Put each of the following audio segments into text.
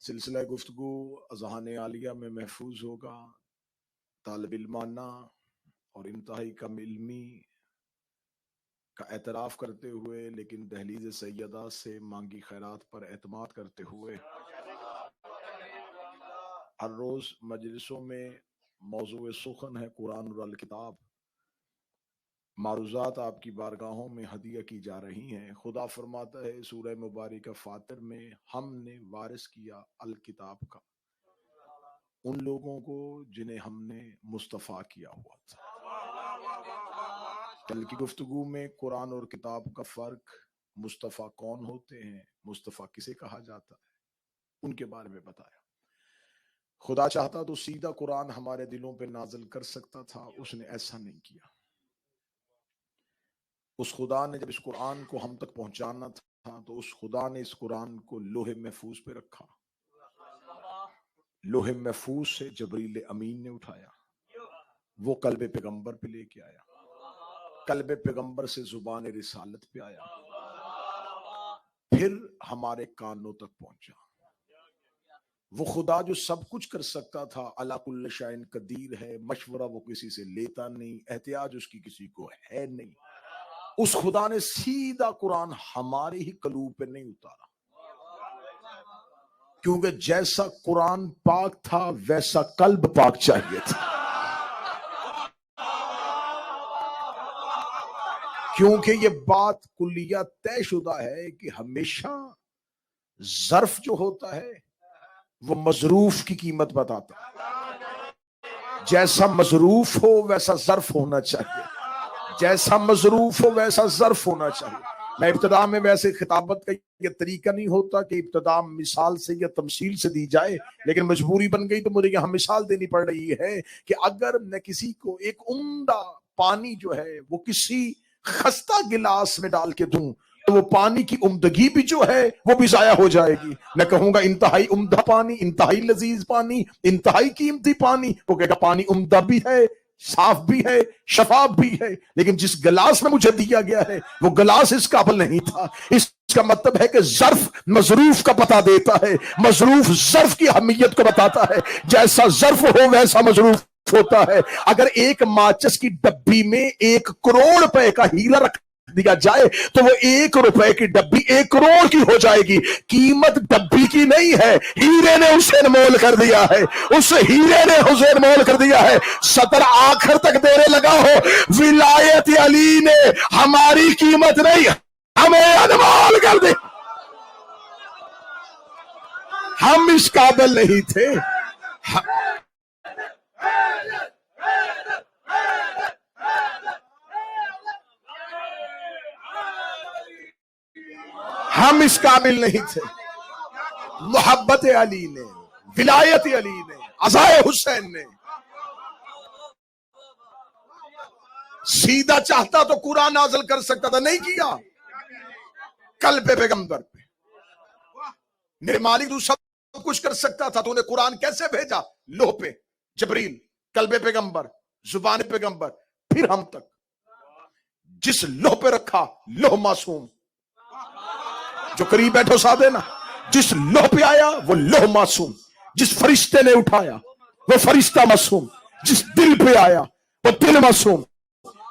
سلسلہ گفتگو اذہان عالیہ میں محفوظ ہوگا۔ طالب علمانہ اور انتہائی کم علمی کا اعتراف کرتے ہوئے لیکن دہلیز سیدہ سے مانگی خیرات پر اعتماد کرتے ہوئے ہر روز مجلسوں میں موضوع سخن ہے قرآن اور الکتاب۔ معروضات آپ کی بارگاہوں میں ہدیہ کی جا رہی ہیں۔ خدا فرماتا ہے سورہ مبارکہ فاطر میں، ہم نے وارث کیا الکتاب کا ان لوگوں کو جنہیں ہم نے مصطفیٰ کیا ہوا تھا۔ کل کی گفتگو میں قرآن اور کتاب کا فرق، مصطفیٰ کون ہوتے ہیں، مصطفیٰ کسے کہا جاتا ہے، ان کے بارے میں بتایا۔ خدا چاہتا تو سیدھا قرآن ہمارے دلوں پہ نازل کر سکتا تھا، اس نے ایسا نہیں کیا۔ اس خدا نے جب اس قرآن کو ہم تک پہنچانا تھا تو اس خدا نے اس قرآن کو لوح محفوظ پہ رکھا۔ لوح محفوظ سے جبریل امین نے اٹھایا، وہ قلب پیغمبر پہ لے کے آیا، قلب پیغمبر سے زبان رسالت پہ آیا، پھر ہمارے کانوں تک پہنچا۔ وہ خدا جو سب کچھ کر سکتا تھا، علی کل شیء قدیر ہے، مشورہ وہ کسی سے لیتا نہیں، احتیاج اس کی کسی کو ہے نہیں، اس خدا نے سیدھا قرآن ہماری ہی قلوب پہ نہیں اتارا، کیونکہ جیسا قرآن پاک تھا ویسا قلب پاک چاہیے تھا۔ کیونکہ یہ بات کلیہ طے شدہ ہے کہ ہمیشہ ظرف جو ہوتا ہے وہ مظروف کی قیمت بتاتا ہے۔ جیسا مظروف ہو ویسا ظرف ہونا چاہیے، جیسا مظروف ہو ویسا ظرف ہونا چاہیے۔ میں ابتدا میں ویسے خطابت کا یہ طریقہ نہیں ہوتا کہ ابتدا مثال سے یا تمثیل سے دی جائے، لیکن مجبوری بن گئی تو مجھے یہاں مثال دینی پڑ رہی ہے کہ اگر میں کسی کو ایک عمدہ پانی جو ہے وہ کسی خستہ گلاس میں ڈال کے دوں تو وہ پانی کی عمدگی بھی جو ہے وہ بھی ضائع ہو جائے گی۔ میں کہوں گا انتہائی عمدہ پانی، انتہائی لذیذ پانی، انتہائی قیمتی پانی، وہ کہے گا پانی عمدہ بھی ہے، صاف بھی ہے، شفاف بھی ہے، لیکن جس گلاس میں مجھے دیا گیا ہے وہ گلاس اس قابل نہیں تھا۔ اس کا مطلب ہے کہ ظرف مظروف کا پتہ دیتا ہے، مظروف ظرف کی اہمیت کو بتاتا ہے۔ جیسا ظرف ہو ویسا مظروف ہوتا ہے۔ اگر ایک ماچس کی ڈبی میں 1 کروڑ روپے کا ہیرا رکھ دیا جائے تو وہ 1 روپے کی ڈبی 1 کروڑ کی ہو جائے گی۔ قیمت ڈبی کی نہیں ہے، ہیرے نے اسے انمول کر دیا ہے، اس ہیرے نے اسے انمول کر دیا ہے۔ سطر آخر تک دینے لگا ہو، ولایت علی نے ہماری قیمت نہیں ہمیں انمول کر دی، ہم اس قابل نہیں تھے۔ ہم اس قابل نہیں تھے۔ محبت علی نے، ولایت علی نے، عزائے حسین نے سیدھا چاہتا تو قرآن نازل کر سکتا تھا، نہیں کیا۔ قلب پیغمبر پہ میرے مالک تو سب کچھ کر سکتا تھا، تو انہیں قرآن کیسے بھیجا؟ لوح پہ، جبریل، قلب پیغمبر، زبان پیغمبر، پھر ہم تک۔ جس لوح پہ رکھا، لوح معصوم، جو قریب بیٹھو ساتھ دینا، جس لوح پہ آیا وہ لوح معصوم، جس فرشتے نے اٹھایا وہ فرشتہ معصوم، جس دل پہ آیا وہ دل معصوم،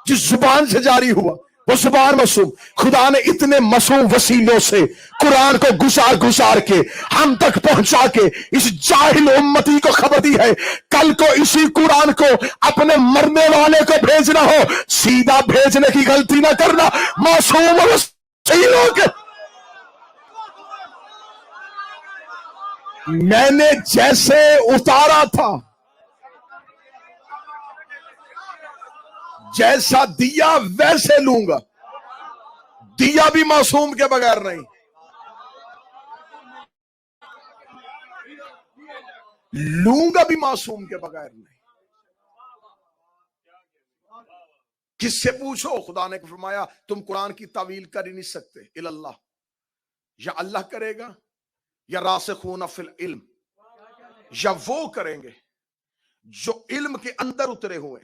جس زبان سے جاری ہوا وہ زبان معصوم۔ خدا نے اتنے معصوم وسیلوں سے قرآن کو گزار کے ہم تک پہنچا کے اس جاہل امتی کو خبر دی ہے، کل کو اسی قرآن کو اپنے مرنے والے کو بھیجنا ہو، سیدھا بھیجنے کی غلطی نہ کرنا۔ معصوم وسیلوں کے میں نے جیسے اتارا تھا، جیسا دیا ویسے لوں گا۔ دیا بھی معصوم کے بغیر نہیں، لوں گا بھی معصوم کے بغیر نہیں۔ کس سے پوچھو؟ خدا نے فرمایا تم قرآن کی تعویل کر ہی نہیں سکتے، اللہ، یا اللہ کرے گا یا راسخون فی العلم، یا وہ کریں گے جو علم کے اندر اترے ہوئے۔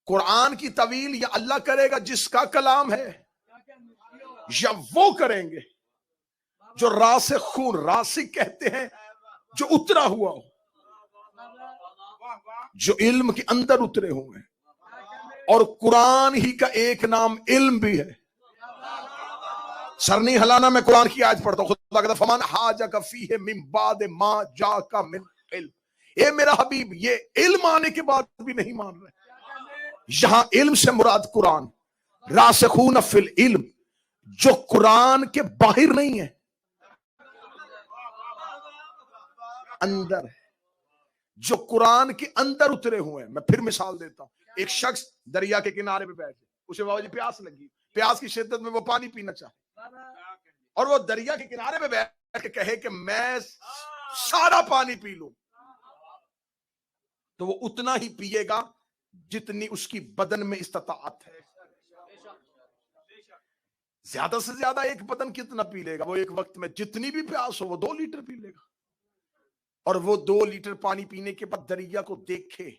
قرآن کی تعویل یا اللہ کرے گا جس کا کلام ہے، یا وہ کریں گے جو راسخون، راسخ کہتے ہیں جو اترا ہوا ہو، جو علم کے اندر اترے ہوئے ہیں. اور قرآن ہی کا ایک نام علم بھی ہے. سر نہیں ہلانا، میں قرآن کی آیت پڑھتا ہوں. خدا کہتا فمن حاجک فیہ من بعد ما جاک من علم. اے میرا حبیب، یہ علم آنے کے بعد بھی نہیں مان رہے. یہاں علم سے مراد قرآن. راسخون فی العلم، جو قرآن کے باہر نہیں ہے، اندر ہے. جو قرآن کے اندر اترے ہوئے ہیں. میں پھر مثال دیتا ہوں. ایک شخص دریا کے کنارے پہ بیٹھے، اسے بابا جی پیاس لگی، پیاس کی شدت میں وہ پانی پینا چاہے، اور وہ دریا کے کنارے پہ بیٹھ کے کہے کہ میں سارا پانی پی لوں، تو وہ اتنا ہی پیے گا جتنی اس کی بدن میں استطاعت ہے. زیادہ سے زیادہ ایک بدن کتنا پی لے گا؟ وہ ایک وقت میں جتنی بھی پیاس ہو وہ 2 لیٹر پی لے گا. اور وہ 2 لیٹر پانی پینے کے بعد دریا کو دیکھے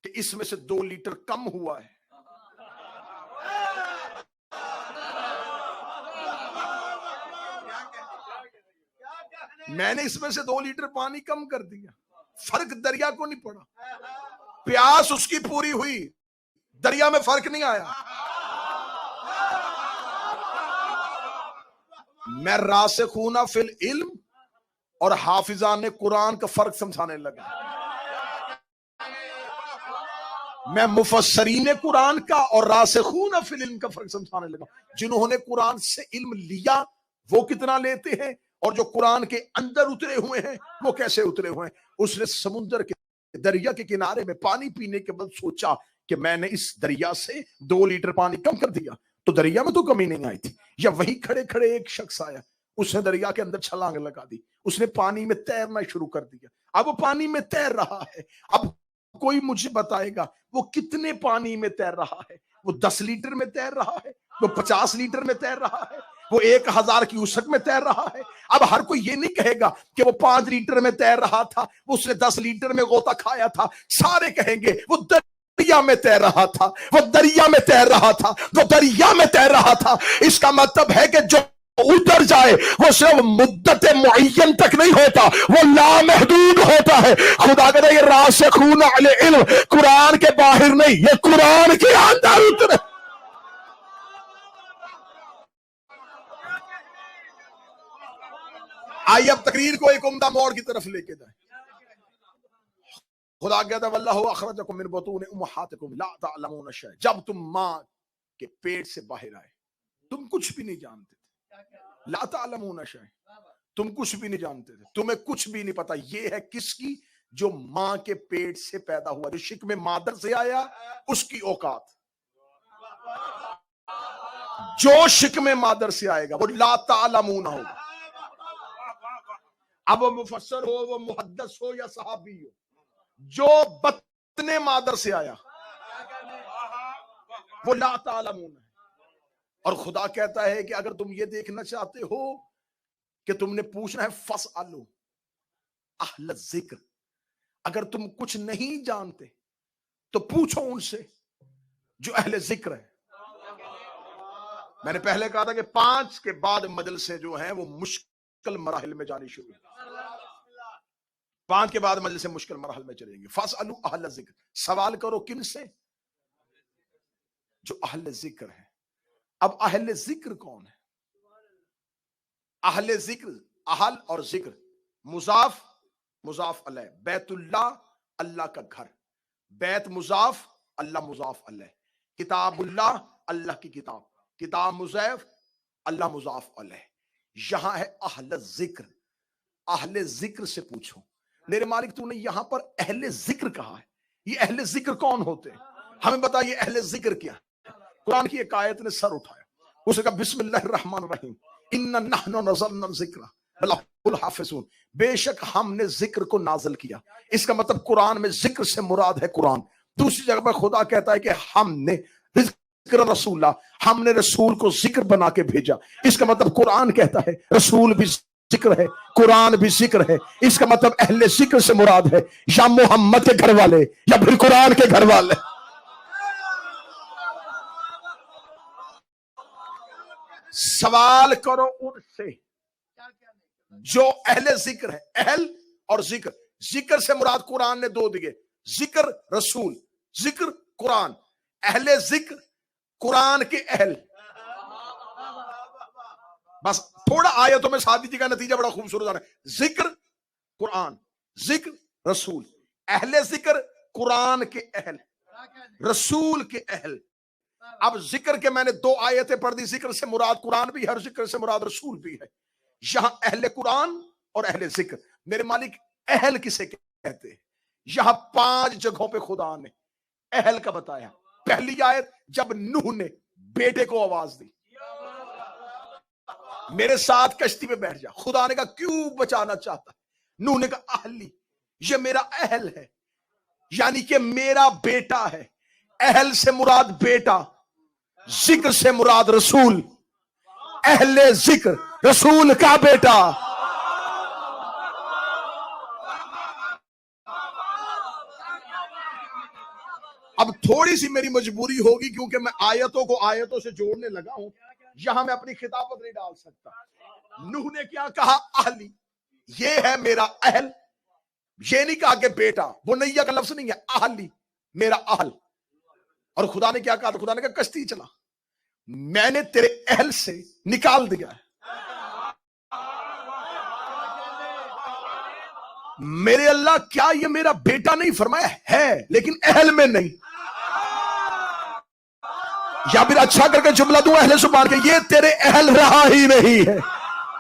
کہ اس میں سے 2 لیٹر کم ہوا ہے. میں نے اس میں سے 2 لیٹر پانی کم کر دیا، فرق دریا کو نہیں پڑا. پیاس اس کی پوری ہوئی، دریا میں فرق نہیں آیا. میں راسخون فی العلم اور حافظان قرآن کا فرق سمجھانے لگا. میں مفسرین قرآن کا اور راسخون فی العلم کا فرق سمجھانے لگا. جنہوں نے قرآن سے علم لیا وہ کتنا لیتے ہیں، اور جو قرآن کے اندر اترے ہوئے ہیں وہ کیسے اترے ہوئے ہیں. اس نے سمندر کے دریا کے کنارے میں پانی پینے کے بعد سوچا کہ میں نے اس دریا سے 2 لیٹر پانی کم کر دیا، تو دریا میں تو کمی نہیں آئی تھی. یا وہی کھڑے کھڑے ایک شخص آیا، اس نے دریا کے اندر چھلانگ لگا دی، اس نے پانی میں تیرنا شروع کر دیا. اب وہ پانی میں تیر رہا ہے. اب کوئی مجھے بتائے گا وہ کتنے پانی میں تیر رہا ہے؟ وہ 10 لیٹر میں تیر رہا ہے، وہ 50 لیٹر میں تیر رہا ہے، وہ 1000 کیوسک میں تیر رہا ہے. اب ہر کوئی یہ نہیں کہے گا کہ وہ 5 لیٹر میں تیر رہا تھا، اس نے 10 لیٹر میں غوطہ کھایا تھا. سارے کہیں گے وہ دریا میں تیر رہا تھا، وہ دریا میں تیر رہا تھا، وہ دریا میں تیر رہا تھا. اس کا مطلب ہے کہ جو اتر جائے وہ صرف مدت معین تک نہیں ہوتا، وہ لامحدود ہوتا ہے. خدا کہتا ہے یہ راسخون علی علم، قرآن کے باہر نہیں، یہ قرآن کے اندر اترے. آئیے اب تقریر کو ایک عمدہ موڑ کی طرف لے کے جائیں. خدا کہتا ہے واللہ اخرجکم من بطون امہاتکم لا تعلمون شیئا. جب تم ماں کے پیٹ سے باہر آئے تم کچھ بھی نہیں جانتے تھے. لا تعلمون شیئا، تم کچھ بھی نہیں جانتے تھے، تمہیں کچھ بھی نہیں پتا. یہ ہے کس کی؟ جو ماں کے پیٹ سے پیدا ہوا، جو شکم مادر سے آیا، اس کی اوقات. جو شکم مادر سے آئے گا وہ لا تعلمون ہوگا. اب وہ مفسر ہو، وہ محدث ہو یا صحابی ہو، جو بطن مادر سے آیا وہ لا تعلمون ہے. اور خدا کہتا ہے کہ اگر تم یہ دیکھنا چاہتے ہو کہ تم نے پوچھنا ہے فاسألوا اہل الذکر، اگر تم کچھ نہیں جانتے تو پوچھو ان سے جو اہل ذکر ہے. میں نے پہلے کہا تھا کہ 5 کے بعد مجلسیں جو ہیں وہ مشکل مراحل میں جانی شروع ہیں. 5 کے بعد مجلسیں مشکل مراحل میں چلیں گے. فاسألوا اہل الذکر، سوال کرو کن سے؟ جو اہل ذکر ہے. اب اہل ذکر کون ہے؟ اہل ذکر، اہل اور ذکر مضاف مضاف علیہ. بیت اللہ، اللہ کا گھر. بیت مضاف، اللہ مضاف علیہ. کتاب اللہ، اللہ کی کتاب. کتاب مضاف، اللہ مضاف علیہ. یہاں ہے اہل ذکر. اہل ذکر سے پوچھو میرے مالک تو نے یہاں پر اہل ذکر کہا ہے، یہ اہل ذکر کون ہوتے ہیں؟ ہمیں بتائیے اہل ذکر کیا ہے؟ قرآن کی ایک آیت نے سر اٹھایا، اسے کہا بسم اللہ الرحمن الرحیم اِنَّا نَحْنُ نَزَّلْنَا الذِّکْرَ وَلَهُ الْحَافِظُونَ. بے شک ہم نے ذکر کو نازل کیا. اس کا مطلب قرآن میں ذکر سے مراد ہے قرآن. دوسری جگہ پر خدا کہتا ہے کہ ہم نے ذکر رسول اللہ، ہم نے رسول کو ذکر بنا کے بھیجا. اس کا مطلب قرآن کہتا ہے رسول بھی ذکر ہے، قرآن بھی ذکر ہے. اس کا مطلب اہل ذکر سے مراد ہے یا محمد کے گھر والے یا پھر قرآن کے گھر والے. سوال کرو ان سے جو اہل ذکر ہے، اہل اور ذکر، ذکر سے مراد قرآن نے دو دیے، ذکر رسول، ذکر قرآن، اہل ذکر قرآن کے اہل. بس تھوڑا آیتوں میں سادگی کا نتیجہ بڑا خوبصورت ہے. ذکر قرآن، ذکر رسول، اہل ذکر قرآن کے اہل، رسول کے اہل. اب ذکر کے میں نے دو آیتیں پڑھ دی، ذکر سے مراد قرآن بھی ہے اور ذکر سے مراد رسول بھی ہے. یہاں اہل قرآن اور اہل ذکر. میرے مالک اہل کسے کہتے ہیں؟ یہاں 5 جگہوں پہ خدا نے اہل کا بتایا. پہلی آیت جب نوح نے بیٹے کو آواز دی، میرے ساتھ کشتی پہ بیٹھ جا. خدا نے کہا کیوں بچانا چاہتا ہے؟ نوح نے کہا اہلی، یہ میرا اہل ہے، یعنی کہ میرا بیٹا ہے. اہل سے مراد بیٹا، ذکر سے مراد رسول. اہل ذکر رسول کا بیٹا. اب تھوڑی سی میری مجبوری ہوگی کیونکہ میں آیتوں کو آیتوں سے جوڑنے لگا ہوں، یہاں میں اپنی خطابت نہیں ڈال سکتا. نوح نے کیا کہا؟ اہلی، یہ ہے میرا اہل. یہ نہیں کہا کہ بیٹا، وہ نیا کا لفظ نہیں ہے، اہلی میرا اہل. اور خدا نے کیا کہا؟ تو خدا نے کہا کشتی چلا، میں نے تیرے اہل سے نکال دیا ہے. میرے اللہ کیا یہ میرا بیٹا نہیں؟ فرمایا ہے لیکن اہل میں نہیں. یا پھر اچھا کر کے جملہ دوں اہل سبحان کے، یہ تیرے اہل رہا ہی نہیں ہے،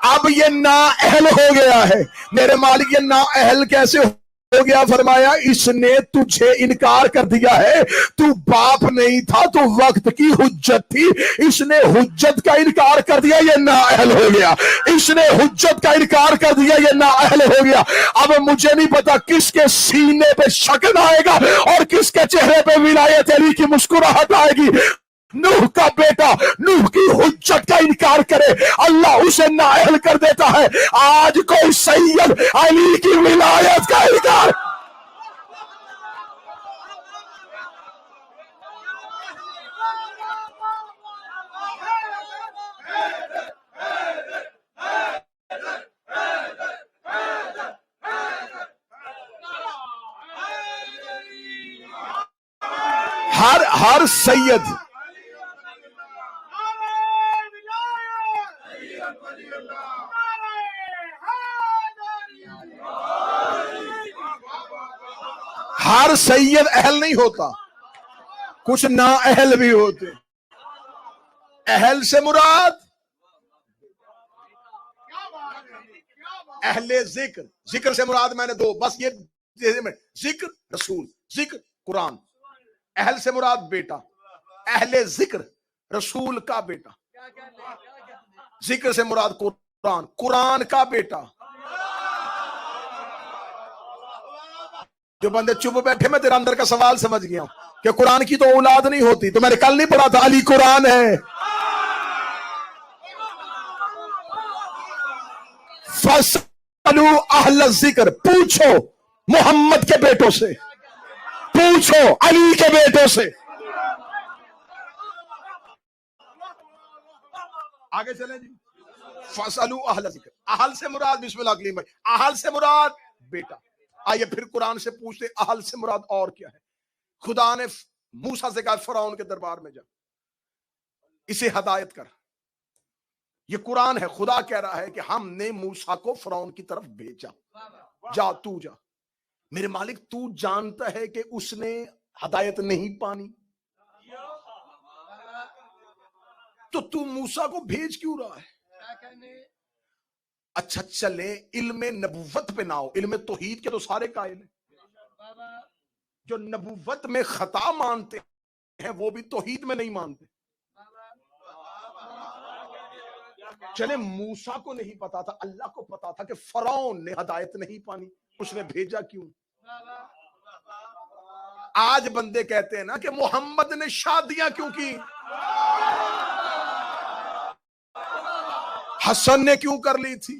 اب یہ نا اہل ہو گیا ہے. میرے مالک یہ نا اہل کیسے ہو گیا؟ فرمایا اس نے تجھے انکار کر دیا ہے. تو باپ نہیں تھا، تو وقت کی حجت تھی، اس نے حجت کا انکار کر دیا، یہ نا اہل ہو گیا. اس نے حجت کا انکار کر دیا، یہ نا اہل ہو گیا. اب مجھے نہیں پتا کس کے سینے پہ شکن آئے گا اور کس کے چہرے پہ ولایت علی کی مسکراہٹ آئے گی. نوح کا بیٹا نوح کی حجت کا انکار کرے، اللہ اسے نااہل کر دیتا ہے. آج کوئی سید علی کی ولایت کا انکار. ہر سید ہر سید اہل نہیں ہوتا، کچھ نا اہل بھی ہوتے. اہل سے مراد اہل ذکر، ذکر سے مراد میں نے دو بس یہ ذکر رسول، ذکر قرآن. اہل سے مراد بیٹا، اہل ذکر رسول کا بیٹا. ذکر سے مراد قرآن، قرآن کا بیٹا. جو بندے چپ بیٹھے میں تیرا اندر کا سوال سمجھ گیا ہوں کہ قرآن کی تو اولاد نہیں ہوتی. تو میں نے کل نہیں پڑھا تھا علی قرآن ہے. فَاسْأَلُوا أَهْلَ الذِّكْرِ، پوچھو محمد کے بیٹوں سے، پوچھو علی کے بیٹوں سے. آگے چلیں جی. فَاسْأَلُوا أَهْلَ الذِّكْرِ، اہل سے مراد بسم اللہ کلیم بھائی، اہل سے مراد بیٹا. آئیے پھر قرآن سے پوچھتے اہل سے مراد اور کیا ہے. خدا نے موسیٰ سے کہا فرعون کے دربار میں جا، اسے ہدایت کر. یہ قرآن ہے، خدا کہہ رہا ہے کہ ہم نے موسیٰ کو فرعون کی طرف بھیجا، جا تو جا. میرے مالک تو جانتا ہے کہ اس نے ہدایت نہیں پانی، تو موسیٰ کو بھیج کیوں رہا ہے؟ اچھا چلے علم نبوت پہ نہ ہو، علم توحید کے تو سارے قائل ہیں. جو نبوت میں خطا مانتے ہیں وہ بھی توحید میں نہیں مانتے. چلے موسیٰ کو نہیں پتا تھا، اللہ کو پتا تھا کہ فرعون نے ہدایت نہیں پانی، اس نے بھیجا کیوں؟ آج بندے کہتے ہیں نا کہ محمد نے شادیاں کیوں کی، حسن نے کیوں کر لی تھی،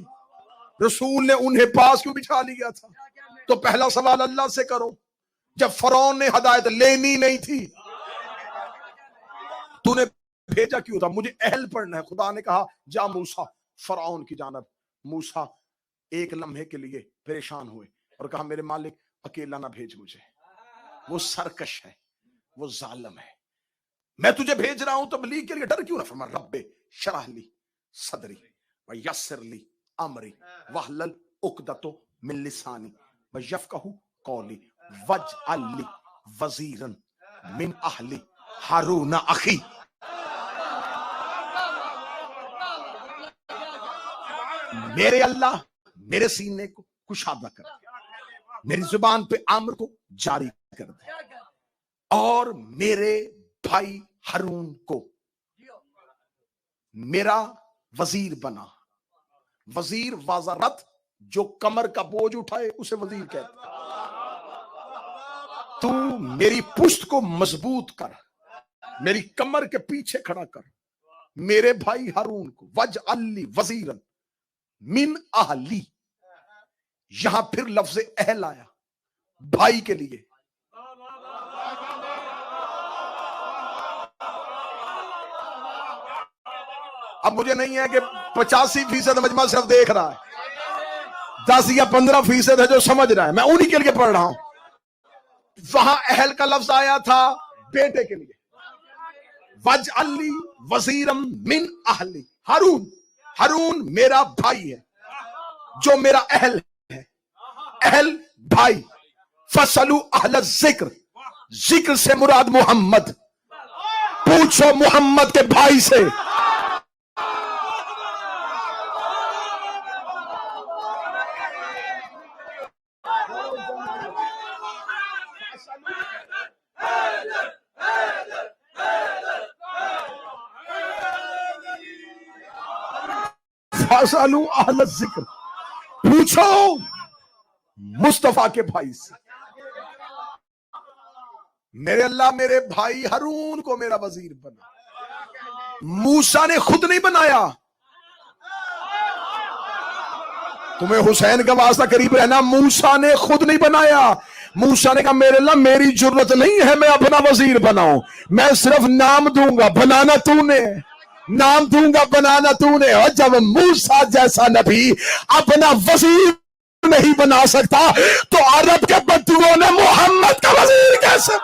رسول نے انہیں پاس کیوں بٹھا لیا تھا. تو پہلا سوال اللہ سے کرو، جب فرعون نے ہدایت لینی نہیں تھی تو نے بھیجا کیوں تھا؟ مجھے اہل پڑھنا ہے. خدا نے کہا جا موسیٰ فرعون کی جانب. موسیٰ ایک لمحے کے لیے پریشان ہوئے اور کہا میرے مالک اکیلا نہ بھیج مجھے، وہ سرکش ہے، وہ ظالم ہے، میں تجھے بھیج رہا ہوں تبلیغ کے لیے، ڈر کیوں نہ؟ فرمایا رب شرح لی صدری ویسر لی امری واحلل عقدۃ من لسانی یفقہوا قولی واجعل لی وزیرا من اہلی ہارون اخی۔ میرے اللہ میرے سینے کو کشادہ کر دے، میری زبان پہ امر کو جاری کر دے، اور میرے بھائی ہارون کو میرا وزیر بنا۔ وزیر وزارت جو کمر کا بوجھ اٹھائے اسے وزیر کہتے ہیں۔ تو میری پشت کو مضبوط کر، میری کمر کے پیچھے کھڑا کر میرے بھائی ہارون کو، وجعل لی وزیرا من اہلی، یہاں پھر لفظ اہل آیا بھائی کے لیے۔ اب مجھے نہیں ہے کہ 85% مجمع صرف دیکھ رہا ہے، 10 یا 15% ہے جو سمجھ رہا ہے، میں انہی کے لیے پڑھ رہا ہوں۔ وہاں اہل کا لفظ آیا تھا بیٹے کے لیے، وجعل لی وزیرا من اہلی، ہارون میرا بھائی ہے جو میرا اہل ہے، اہل بھائی۔ فَاسْأَلُوا اہل الذکر، ذکر سے مراد محمد، پوچھو محمد کے بھائی سے۔ فَاسْأَلُوا اہل الذکر، پوچھو مصطفیٰ کے بھائی سے۔ میرے اللہ میرے بھائی ہارون کو میرا وزیر بنا۔ موسیٰ نے خود نہیں بنایا، تمہیں حسین کا واسطہ قریب رہنا، موسیٰ نے خود نہیں بنایا۔ موسیٰ نے کہا میرے اللہ میری ضرورت نہیں ہے میں اپنا وزیر بناؤں، میں صرف نام دوں گا، بنانا تو نے، نام دوں گا بنانا تو نے۔ اور جب موسیٰ جیسا نبی اپنا وزیر نہیں بنا سکتا تو عرب کے بدوؤں نے محمد کا وزیر کیسے؟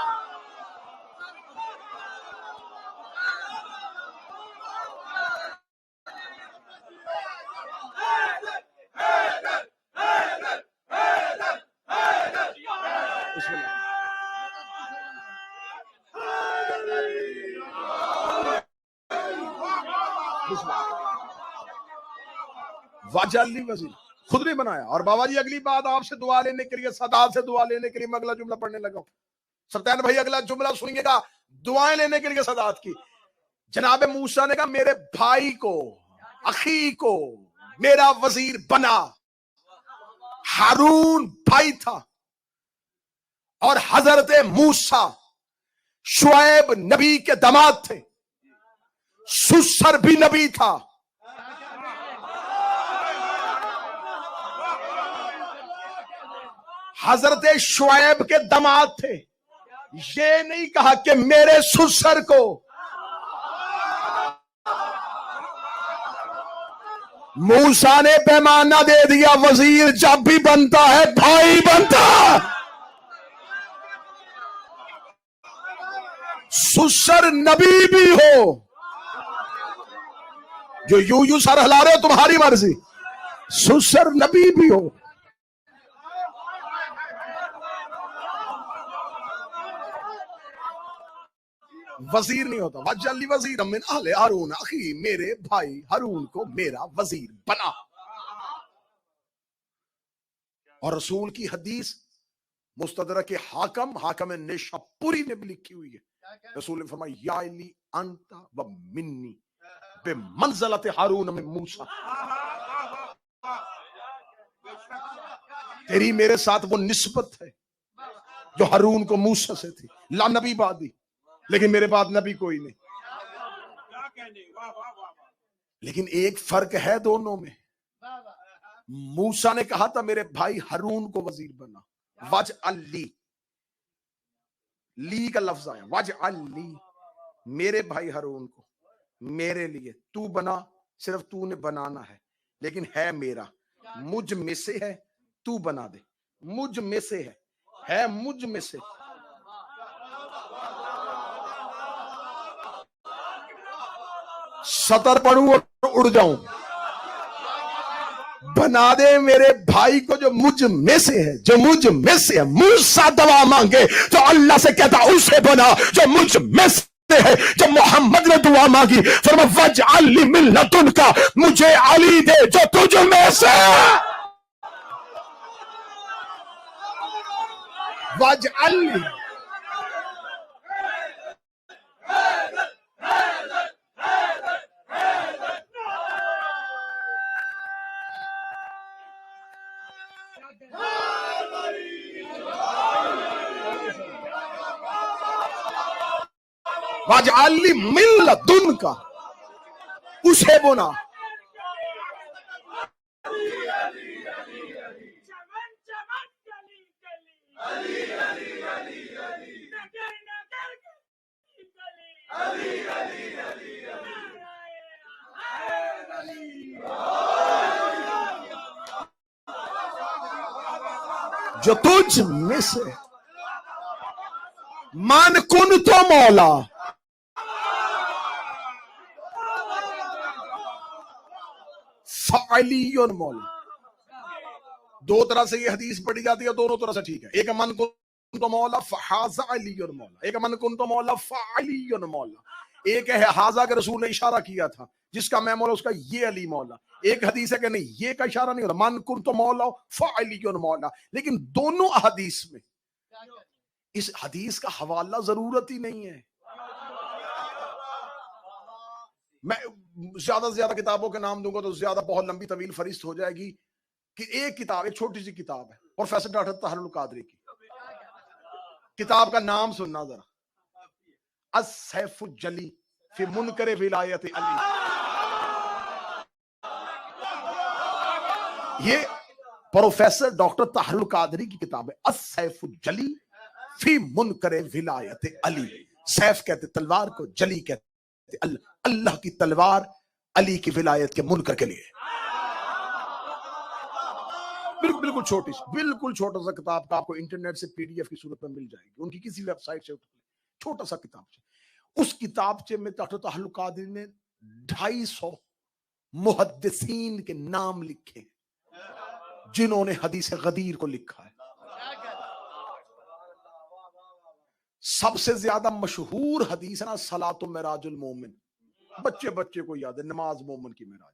واجعل لی وزیر، خود نہیں بنایا۔ اور بابا جی اگلی بات آپ سے دعا لینے کے لیے، سادات سے دعا لینے کے لیے میں اگلا جملہ پڑھنے لگا ہوں۔ سلطان بھائی اگلا جملہ سنیے گا، دعائیں لینے کے لیے سادات کی۔ جناب موسیٰ نے کہا میرے بھائی کو، اخی کو میرا وزیر بنا۔ ہارون بھائی تھا اور حضرت موسیٰ شعیب نبی کے داماد تھے، سسر بھی نبی تھا۔ حضرت شعیب کے داماد تھے، یہ نہیں کہا کہ میرے سسر کو۔ موسیٰ نے پیمانہ دے دیا، وزیر جب بھی بنتا ہے بھائی بنتا ہے۔ سسر نبی بھی ہو، جو یوں سر ہلا رہے ہو تمہاری مرضی، سسر نبی بھی ہو۔ وزیر نہیں ہوتا۔ وَاجْعَلْ لِي وَزِيرًا مِّنْ أَهْلِ هَارُونَ أَخِي، میرے بھائی ہارون کو میرا وزیر بنا۔ اور رسول کی حدیث مستدرک حاکم نیشاپوری نے بھی لکھی ہوئی ہے۔ رسول نے فرمایا یا علی انت و منی بمنزلت ہارون من موسیٰ، تیری میرے ساتھ وہ نسبت ہے جو ہارون کو موسیٰ سے تھی۔ لا نبی بعدی، لیکن میرے بعد نبی کوئی نہیں۔ لیکن ایک فرق ہے دونوں میں۔ موسیٰ نے کہا تھا میرے بھائی ہارون کو وزیر بنا، وجعل لی، لی کا لفظ آیا، وجعل لی، میرے بھائی ہارون کو میرے لیے تو بنا، صرف تو نے بنانا ہے لیکن ہے میرا، مجھ میں سے ہے تو بنا دے. مجھ میں سے ہے مجھ میں سے. سطر پڑھوں اور اڑ جاؤں. بنا دے میرے بھائی کو جو مجھ میں سے ہے, جو مجھ میں سے ہے. موسیٰ دعا مانگے تو اللہ سے کہتا اسے بنا جو مجھ میں سے ہے. جب محمد نے دعا مانگی فرمایا وَاجْعَلْ لِي مِن لَدُنْکَ, مجھے علی دے جو تجھ میں سے ہے. وَاجْعَلْ لِي وَاجْعَلْ لِي مِن لَدُنْکَ, اسے بنا. جو تجھ میں سے من کن تو مولا. فعلی مولا. دو طرح سے یہ حدیث پڑھی جاتی ہے, دونوں طرح سے ٹھیک ہے. ایک من کن تو مولا فحاذ علی مولا, ایک من کن تو مولا فعلی مولا. ایک ہے حاذا کے رسول نے اشارہ کیا تھا جس کا میں مولا اس کا یہ علی مولا. ایک حدیث ہے کہ نہیں یہ کا اشارہ نہیں ہوتا, من کن تو مولا فعلی مولا. لیکن دونوں حدیث میں اس حدیث کا حوالہ ضرورت ہی نہیں ہے. میں زیادہ سے زیادہ کتابوں کے نام دوں گا تو زیادہ بہت لمبی طویل فہرست ہو جائے گی. کہ ایک کتاب, ایک چھوٹی سی کتاب ہے پروفیسر ڈاکٹر طاہر القادری کی. کتاب کا نام سننا ذرا, السیف الجلی فی منکر ولایت علی. یہ پروفیسر ڈاکٹر طاہر القادری کی کتاب ہے, السیف الجلی فی منکر ولایت علی. سیف کہتے تلوار کو, جلی کہتے اللہ کی تلوار علی کی ولایت کے منکر کے لیے. بالکل چھوٹی سی, بالکل چھوٹا سا کتاب کا آپ کو انٹرنیٹ سے پی ڈی ایف کی صورت میں مل جائے گی, ان کی کسی ویب سائٹ سے. چھوٹا سا کتاب سے. اس کتابچے میں ڈاکٹر طاہر القادری نے 250 محدثین کے نام لکھے جنہوں نے حدیث غدیر کو لکھا ہے. سب سے زیادہ مشہور حدیث ہے نا صلاۃ معراج المومن, بچے بچے کو یاد ہے, نماز مومن کی معراج.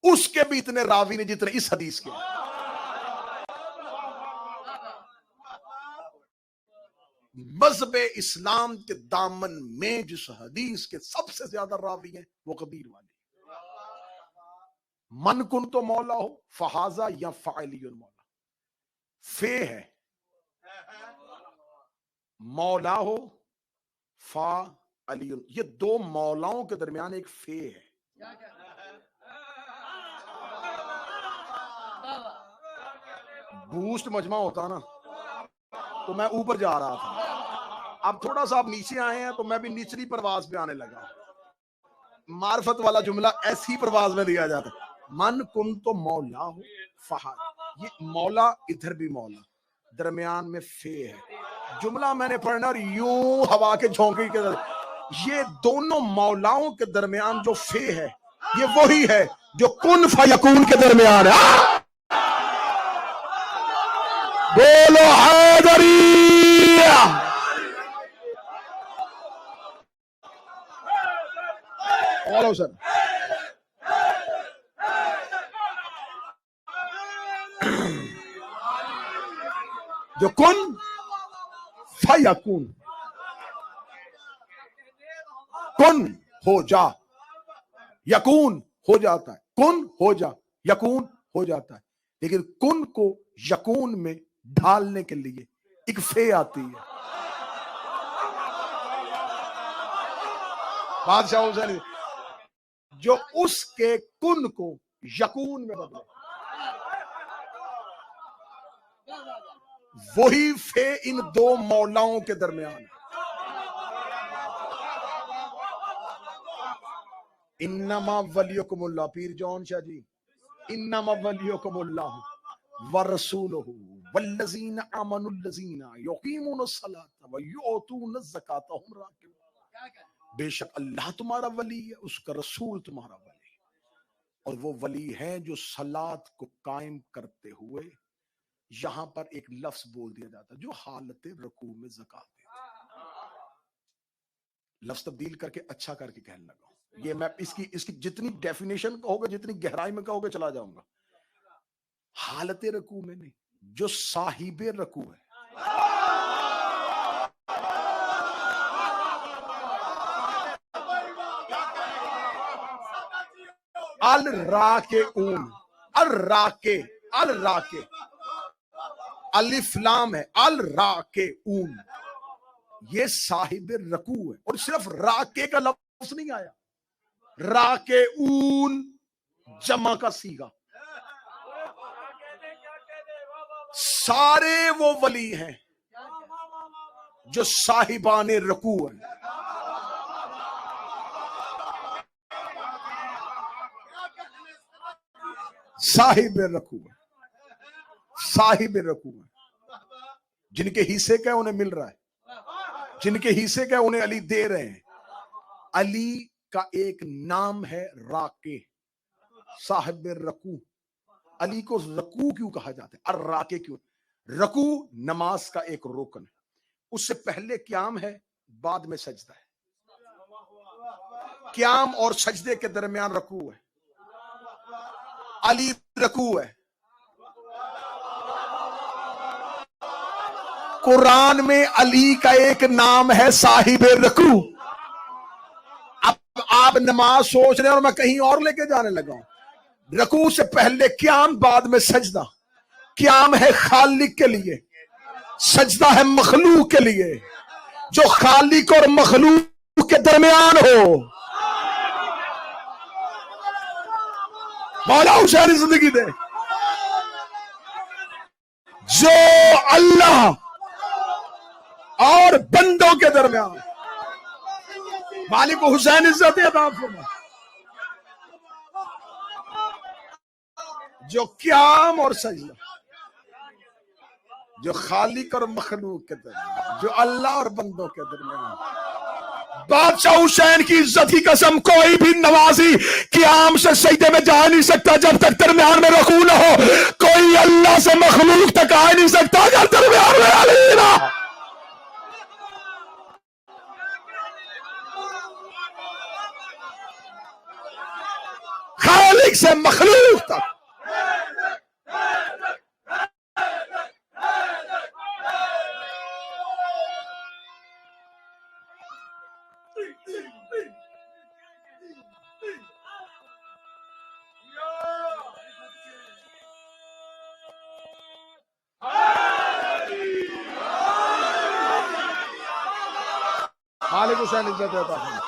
اس کے بھی اتنے راوی نے جتنے اس حدیث کے. مذہب اسلام کے دامن میں جس حدیث کے سب سے زیادہ راوی ہیں وہ غدیر والے. من کن تو مولا ہو فہذا یا فعلی مولا. فے ہے مولا ہو فا علی, یہ دو مولاؤں کے درمیان ایک فے ہے. بوسٹ مجمع ہوتا نا تو میں اوپر جا رہا تھا, اب تھوڑا سا آپ نیچے آئے ہیں تو میں بھی نچلی پرواز پہ آنے لگا. معرفت والا جملہ ایسی پرواز میں دیا جاتا ہے. من کن تو مولا ہو فہد, یہ مولا ادھر بھی مولا, درمیان میں فے ہے. جملہ میں نے پڑھنا اور یوں ہوا کے جھونکے کے یہ دونوں مولاؤں کے درمیان جو فے ہے یہ وہی ہے جو کن فیکون کے درمیان ہے. بولو حیدری. بولو سر. جو کن فیکون, کن ہو جا, یکون ہو جاتا ہے, کن ہو جا یکون ہو جاتا ہے. لیکن کن کو یکون میں ڈھالنے کے لیے ایک فے آتی ہے. بادشاہ حسین جو اس کے کن کو یکون میں بدلے, وہی فے ان دو مولاؤں کے درمیان. انما ولیکم اللہ, پیر جون شاہ جی, انما ولیکم اللہ ورسولہ والذین آمنوا الذین یقیمون الصلاۃ ویؤتون الزکاۃ وهم راکعون، بے شک اللہ تمہارا ولی ہے، اس کا رسول تمہارا ولی ہے، اور وہ ولی ہیں جو صلاۃ کو قائم کرتے ہوئے، یہاں پر ایک لفظ بول دیا جاتا ہے جو حالت رکوع میں زکات دیتا ہے، لفظ تبدیل کر کے اچھا کر کے کہنے لگا ہوں، یہ میں اس کی جتنی ڈیفینیشن کہو گے، جتنی گہرائی میں کہو گے چلا جاؤں گا، حالت رکوع میں نہیں، جو صاحب رکوع ہے، الراکعون، الراکع الف لام ہے، الراکعون یہ صاحب رکوع ہے، اور صرف راکع کا لفظ نہیں آیا، راکعون جمع کا صیغہ، سارے وہ ولی ہیں جو صاحبان رکوع ہیں، صاحب رکوع، صاحب رکوع، جن کے حصے کا انہیں مل رہا ہے، جن کے حصے کا انہیں علی دے رہے ہیں۔ علی کا ایک نام ہے راکع، صاحب رکوع۔ علی کو رکوع کیوں کہا جاتا ہے، الراکع کیوں؟ رکوع نماز کا ایک رکن ہے، اس سے پہلے قیام ہے، بعد میں سجدہ ہے، قیام اور سجدے کے درمیان رکوع ہے، علی رکوع ہے۔ قرآن میں علی کا ایک نام ہے صاحب رکوع۔ اب آپ نماز سوچ رہے ہیں اور میں کہیں اور لے کے جانے لگا ہوں، رکوع سے پہلے قیام، بعد میں سجدہ۔ قیام ہے خالق کے لیے، سجدہ ہے مخلوق کے لیے، جو خالق اور مخلوق کے درمیان ہو۔ مولا حسین زندگی دے، جو اللہ اور بندوں کے درمیان، مالک حسین عزت عطا فرما، جو قیام اور سجدہ، جو خالق اور مخلوق کے درمیان، جو اللہ اور بندوں کے درمیان۔ بادشاہ حسین کی عزت کی قسم، کوئی بھی نوازی قیام سے سجدے میں جا نہیں سکتا جب تک درمیان میں رکوع نہ ہو، کوئی اللہ سے مخلوق تک آ نہیں سکتا جب درمیان میں علی نہ ہو۔ خالق سے مخلوق تک۔ مالک حسین عزت عطا فرما،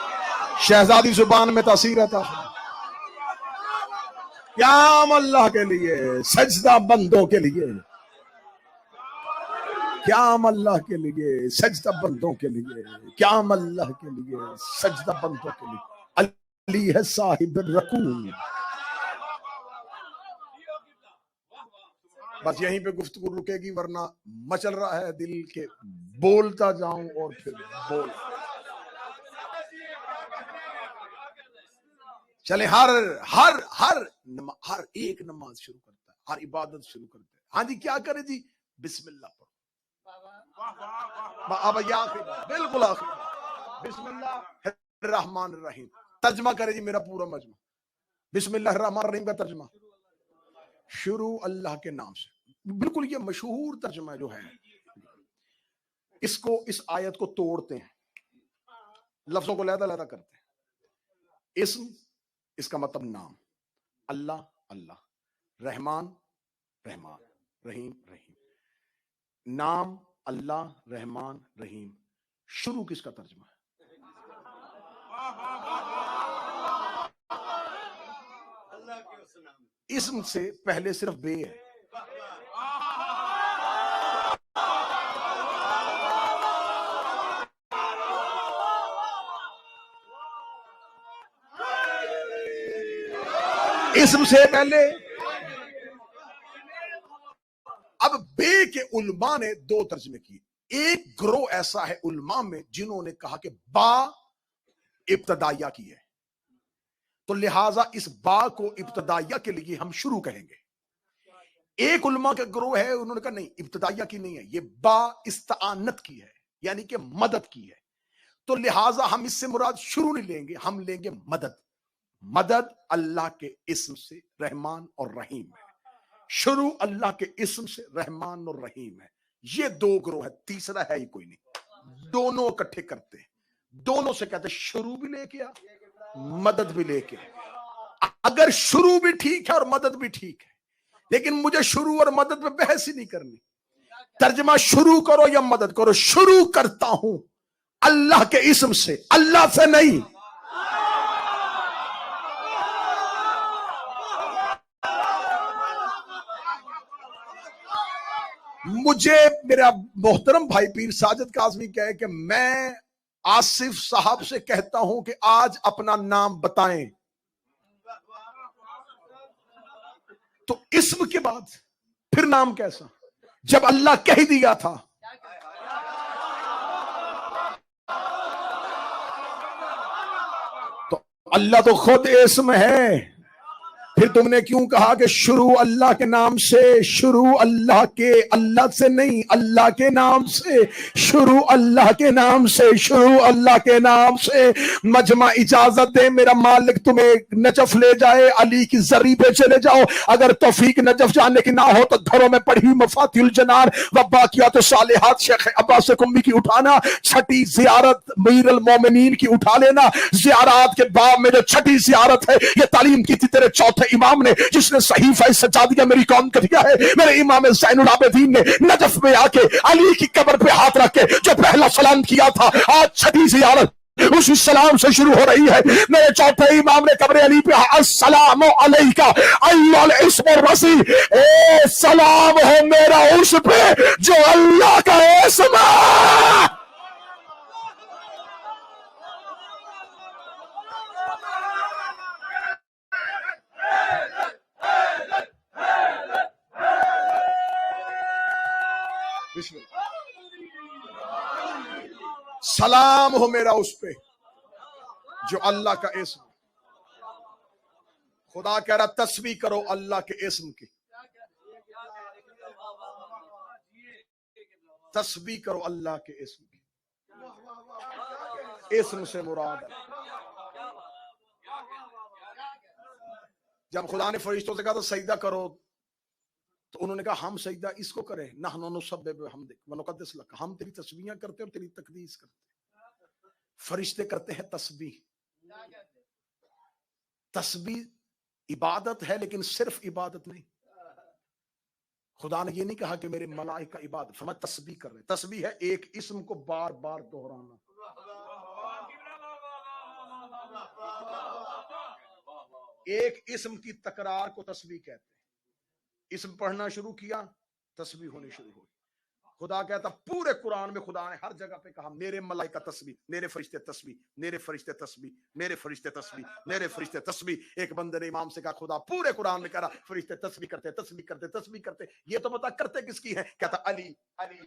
شہزادی زبان میں تاثیر عطا فرما۔ قیام اللہ کے لیے، سجدہ بندوں کے لیے، قیام اللہ کے لیے، سجدہ بندوں کے لیے، قیام اللہ کے لیے، سجدہ بندوں کے لیے۔ علی ہے صاحب رکوع۔ بس یہیں پہ گفتگو رکے گی، ورنہ مچل رہا ہے دل کے، بولتا جاؤں اور پھر بول چلے۔ ہر ایک نماز شروع کرتا ہے، ہر عبادت شروع کرتا ہے، ہاں جی کیا کرے جی، بسم اللہ پڑھو۔ اب یہ آخری بات، بالکل آخری بات، بسم اللہ الرحمن الرحیم۔ ترجمہ کرے جی میرا پورا مجمع، بسم اللہ الرحمن الرحیم کا ترجمہ، شروع اللہ کے نام سے۔ بالکل یہ مشہور ترجمہ جو ہے، اس آیت کو توڑتے ہیں، لفظوں کو علیحدہ علیحدہ کرتے ہیں۔ اسم، اس کا مطلب نام، اللہ اللہ، رحمان رحمان، رحیم رحیم، نام اللہ رحمان رحیم، شروع کس کا ترجمہ ہے؟ اسم سے پہلے صرف بے ہے، اسم سے پہلے اب بے کے علماء نے دو ترجمے کیے. ایک گروہ ایسا ہے علماء میں جنہوں نے کہا کہ با ابتدائیہ کی ہے، تو لہٰذا اس با کو ابتدائیہ کے لیے ہم شروع کہیں گے. ایک علماء کا گروہ ہے انہوں نے کہا نہیں ابتدائیہ کی نہیں ہے، یہ با استعانت کی ہے، یعنی کہ مدد کی ہے، تو لہٰذا ہم اس سے مراد شروع نہیں لیں گے، ہم لیں گے مدد. مدد اللہ کے اسم سے رحمان اور رحیم ہے، شروع اللہ کے اسم سے رحمان اور رحیم ہے. یہ دو گروہ ہے، تیسرا ہے ہی کوئی نہیں. دونوں اکٹھے کرتے ہیں، دونوں سے کہتے ہیں شروع بھی لے کے آ مدد بھی لے کے. اگر شروع بھی ٹھیک ہے اور مدد بھی ٹھیک ہے، لیکن مجھے شروع اور مدد پہ بحث ہی نہیں کرنی. ترجمہ شروع کرو یا مدد کرو، شروع کرتا ہوں اللہ کے اسم سے، اللہ سے نہیں. مجھے میرا محترم بھائی پیر ساجد کاظمی کہے کہ میں آصف صاحب سے کہتا ہوں کہ آج اپنا نام بتائیں، تو اسم کے بعد پھر نام کیسا جب اللہ کہہ دیا تھا. تو اللہ تو خود اسم ہے، پھر تم نے کیوں کہا کہ شروع اللہ کے نام سے؟ شروع اللہ کے، اللہ سے نہیں، اللہ کے نام سے. شروع اللہ کے نام سے، شروع اللہ کے نام سے. مجمع اجازت دے میرا مالک تمہیں نجف لے جائے، علی کی زری پہ چلے جاؤ. اگر توفیق نجف جانے کی نہ ہو تو گھروں میں پڑھی ہوئی مفاتیح الجنان و باقیات الصالحات شیخ عباس قمی کی اٹھانا، چھٹی زیارت امیر المومنین کی اٹھا لینا. زیارات کے باب میں جو چھٹی زیارت ہے یہ تعلیم کی تھی تیرے چوتھے امام نے، جس نے صحیفہ سجادیہ میری قوم کا دیا ہے. میرے امام زین العابدین نے نجف میں آ کے علی کی قبر پہ ہاتھ رکھ کے جو پہلا سلام کیا تھا، آج چھٹی زیارت اسی سلام سے شروع ہو رہی ہے. میرے چوتھے امام نے قبر علی پہ السلام علیکہ ایھا الاسم الرسی، اے سلام ہو میرا اس پہ جو اللہ کا اسم ہے. سلام ہو میرا اس پہ جو اللہ کا اسم. خدا کہہ رہا تسبیح کرو اللہ کے اسم کی، تسبیح کرو اللہ کے اسم کی. اسم سے مراد ہے. جب خدا نے فرشتوں سے کہا تو سجدہ کرو، تو انہوں نے کہا ہم سجدہ اس کو کریں، نحن نسبح بحمدک ونقدس لک، ہم تیری تسبیحاں کرتے اور تیری تقدیس کرتے. فرشتے کرتے ہیں تسبیح. تسبیح عبادت ہے، لیکن صرف عبادت نہیں. خدا نے یہ نہیں کہا کہ میرے ملائکہ عبادت، فرمایا تسبیح کر رہے. تسبیح ہے ایک اسم کو بار بار دہرانا. ایک اسم کی تکرار کو تسبیح کہتے ہیں. اسم پڑھنا شروع کیا، تسبیح ہونی شروع ہوئی. خدا کہتا پورے قرآن میں خدا نے ہر جگہ پہ کہا میرے ملائکہ تسبیح، میرے فرشتے تسبیح، میرے فرشتے تسبیح، میرے فرشتے تسبیح، میرے فرشتے تسبیح. ایک بندے نے امام سے کہا خدا پورے قرآن میں کہہ رہا فرشتے تسبیح کرتے تسبیح کرتے تسبیح کرتے، یہ تو بتا کرتے کس کی ہے؟ کہتا علی علی.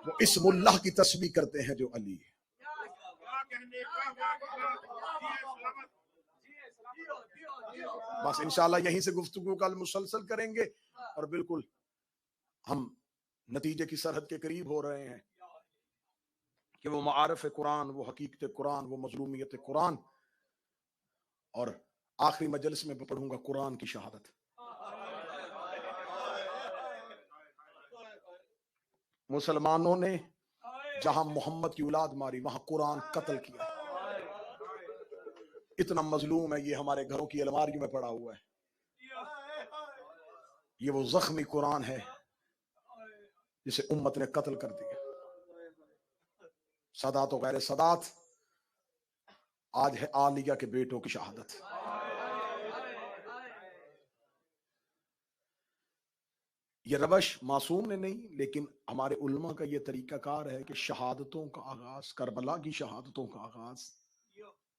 وہ اسم اللہ کی تسبیح کرتے ہیں جو علی ہے. بس انشاءاللہ یہیں سے گفتگو کا مسلسل کریں گے، اور بالکل ہم نتیجے کی سرحد کے قریب ہو رہے ہیں کہ وہ معارف قرآن، وہ حقیقت قرآن، وہ مظلومیت قرآن. اور آخری مجلس میں پڑھوں گا قرآن کی شہادت. مسلمانوں نے جہاں محمد کی اولاد ماری وہاں قرآن قتل کیا. اتنا مظلوم ہے، یہ ہمارے گھروں کی الماریوں میں پڑا ہوا ہے. یہ وہ زخمی قرآن ہے جسے امت نے قتل کر دیا. سادات و غیر سادات، آج ہے عالیہ کے بیٹوں کی شہادت. یہ روش معصوم نے نہیں، لیکن ہمارے علماء کا یہ طریقہ کار ہے کہ شہادتوں کا آغاز، کربلا کی شہادتوں کا آغاز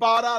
12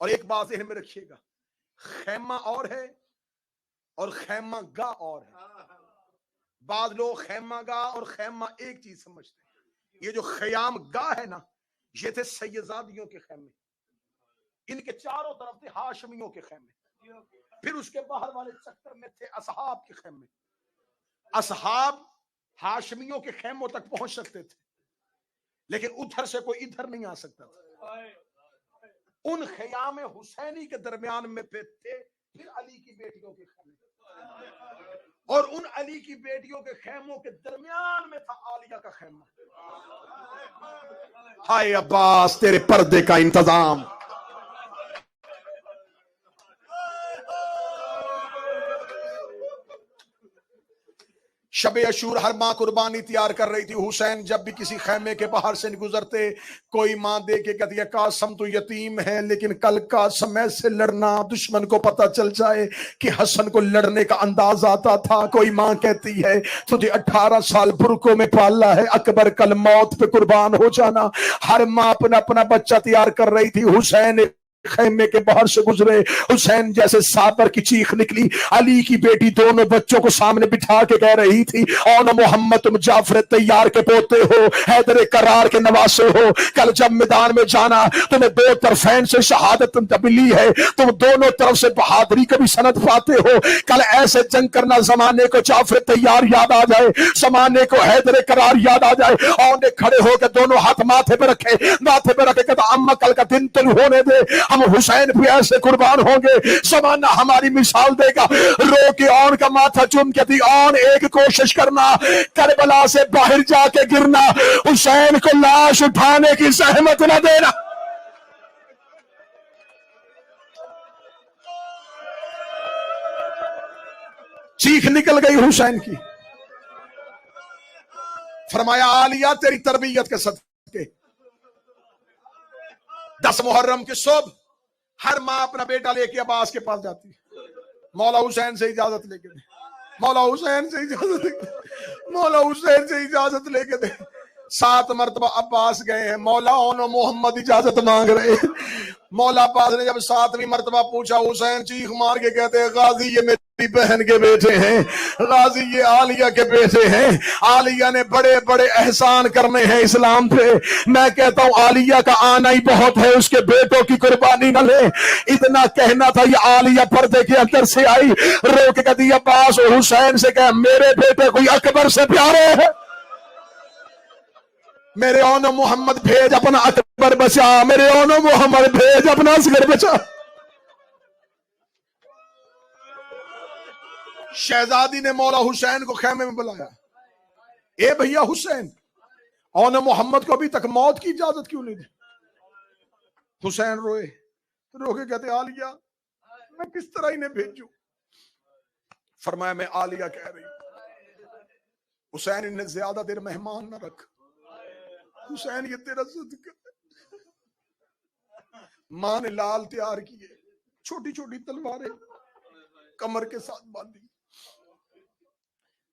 اور ایک بات ذہن میں رکھیے گا، خیمہ اور ہے اور خیمہ گاہ اور ہے۔ بعض لوگ خیمہ گاہ اور خیمہ ایک چیز سمجھتے ہیں۔ یہ جو خیام گاہ ہے نا، یہ تھے سیدزادیوں کے خیمے، ان کے چاروں طرف تھے ہاشمیوں کے خیمے، پھر اس کے باہر والے چکر میں تھے اصحاب کے خیمے۔ اصحاب ہاشمیوں کے خیموں تک پہنچ سکتے تھے، لیکن ادھر سے کوئی ادھر نہیں آ سکتا تھا۔ ان خیام حسینی کے درمیان میں تھے پھر علی کی بیٹیوں کے خیمے، اور ان علی کی بیٹیوں کے خیموں کے درمیان میں تھا عالیہ کا خیمہ۔ ہائے عباس تیرے پردے کا انتظام۔ شب عاشور ہر ماں قربانی تیار کر رہی تھی، حسین جب بھی کسی خیمے کے باہر سے گزرتے، کوئی ماں دے کے کہتی ہے قاسم تو یتیم ہے، لیکن کل قاسم ایسے لڑنا دشمن کو پتہ چل جائے کہ حسن کو لڑنے کا انداز آتا تھا۔ کوئی ماں کہتی ہے تجھے 18 سال برکوں میں پالا ہے، اکبر کل موت پہ قربان ہو جانا۔ ہر ماں اپنا بچہ تیار کر رہی تھی۔ حسین خیمے کے باہر سے گزرے، حسین جیسے صابر کی چیخ نکلی۔ علی کی بیٹی دونوں بچوں کو سامنے بٹھا کے کہہ رہی تھی، او محمد تم جعفر تیار کے پوتے ہو، حیدر کرار کے نواسے ہو، کل جب میدان میں جانا تمہیں دو طرفین سے شہادت ملی ہے، تم دونوں طرف سے بہادری کا بھی سند پاتے ہو، کل ایسے جنگ کرنا زمانے کو جعفر تیار یاد آ جائے، زمانے کو حیدر کرار یاد آ جائے۔ اور نے کھڑے ہو کے دونوں ہاتھ ماتھے پہ رکھے، ماتھے پہ رکھے کہتا اما کل کا دن تو ہونے دے، ہم حسین بھی ایسے قربان ہوں گے، زمانہ ہماری مثال دے گا۔ رو کے اون کا ماتھا چوم کے دی اون ایک کوشش کرنا، کربلا سے باہر جا کے گرنا، حسین کو لاش اٹھانے کی زحمت نہ دینا۔ چیخ نکل گئی حسین کی۔ فرمایا عالیہ تیری تربیت کے صدقے 10 محرم کی صبح ہر ماں اپنا بیٹا لے کے عباس کے پاس جاتی ہے، مولا حسین سے اجازت لے کے دے، مولا حسین سے اجازت لے کے دے، مولا حسین سے اجازت لے کے دے۔ 7 مرتبہ عباس گئے ہیں، مولا اونو محمد اجازت مانگ رہے ہیں۔ مولا عباس نے جب 7ویں مرتبہ پوچھا، حسین چیخ مار کے کہتے ہیں غازی یہ میری بہن کے بیٹے ہیں، غازی یہ عالیہ کے بیٹے ہیں، عالیہ نے بڑے بڑے احسان کرنے ہیں اسلام پہ، میں کہتا ہوں عالیہ کا آنا ہی بہت ہے، اس کے بیٹوں کی قربانی نہ لے۔ اتنا کہنا تھا، یہ عالیہ پردے کے اندر سے آئی، رو کے کہتی عباس اور حسین سے کہ میرے بیٹے کوئی اکبر سے پیارے ہیں، میرے اونو محمد بھیج اپنا اکبر بچا، میرے اونو محمد بھیج اپنا اصغر بچا۔ شہزادی نے مولا حسین کو خیمے میں بلایا، اے بھیا حسین، اونو محمد کو ابھی تک موت کی اجازت کیوں نہیں دی؟ حسین روئے، رو کے کہتے عالیہ میں کس طرح انہیں بھیجوں؟ فرمایا میں عالیہ کہہ رہی ہوں حسین انہیں زیادہ دیر مہمان نہ رکھ، حسین یہ تیرا صدقہ ہے۔ ماں نے لال تیار کیے، چھوٹی چھوٹی تلواریں کمر کے ساتھ باندھی۔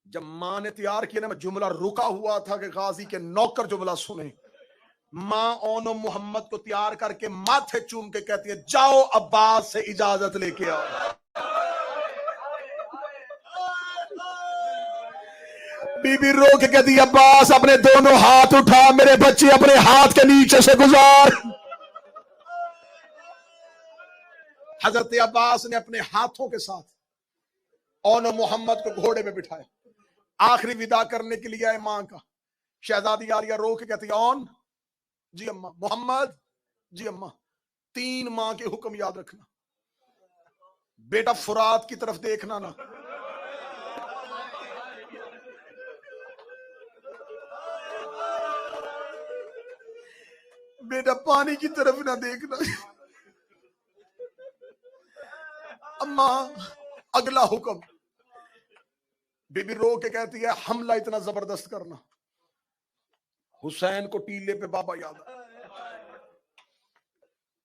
جب ماں نے تیار کیا نا، میں جملہ رکا ہوا تھا کہ غازی کے نوکر جملہ سنیں۔ ماں اونو محمد کو تیار کر کے ماتھے چوم کے کہتی ہے جاؤ عباس سے اجازت لے کے آؤ۔ بی بی رو کے کہتی عباس اپنے دونوں ہاتھ اٹھا، میرے بچے اپنے ہاتھ کے نیچے سے گزار۔ حضرت عباس نے اپنے ہاتھوں کے ساتھ اونو محمد کو گھوڑے میں بٹھایا، آخری ودا کرنے کے لیے آئے ماں کا۔ شہزادی عالیہ رو کے کہتی اون جی اماں، محمد جی اماں، 3 ماں کے حکم یاد رکھنا، بیٹا فرات کی طرف دیکھنا نہ، بیٹا پانی کی طرف نہ دیکھنا، اماں اگلا حکم۔ بی بی رو کے کہتی ہے حملہ اتنا زبردست کرنا، حسین کو ٹیلے پہ بابا یاد آ۔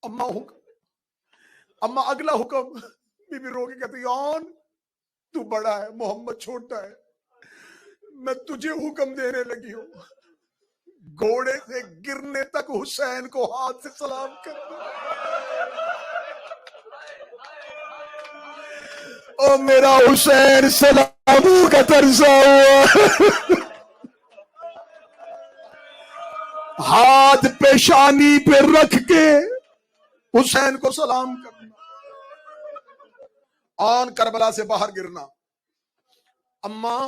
اماں حکم، اماں اگلا حکم۔ بی بی رو کے کہتی ہے اون تو بڑا ہے، محمد چھوٹا ہے، میں تجھے حکم دینے لگی ہوں، گھوڑے سے گرنے تک حسین کو ہاتھ سے سلام کرنا۔ او میرا حسین سلاموں کا ترسا ہوا، ہاتھ پیشانی پہ رکھ کے حسین کو سلام کرنا، آن کربلا سے باہر گرنا، اماں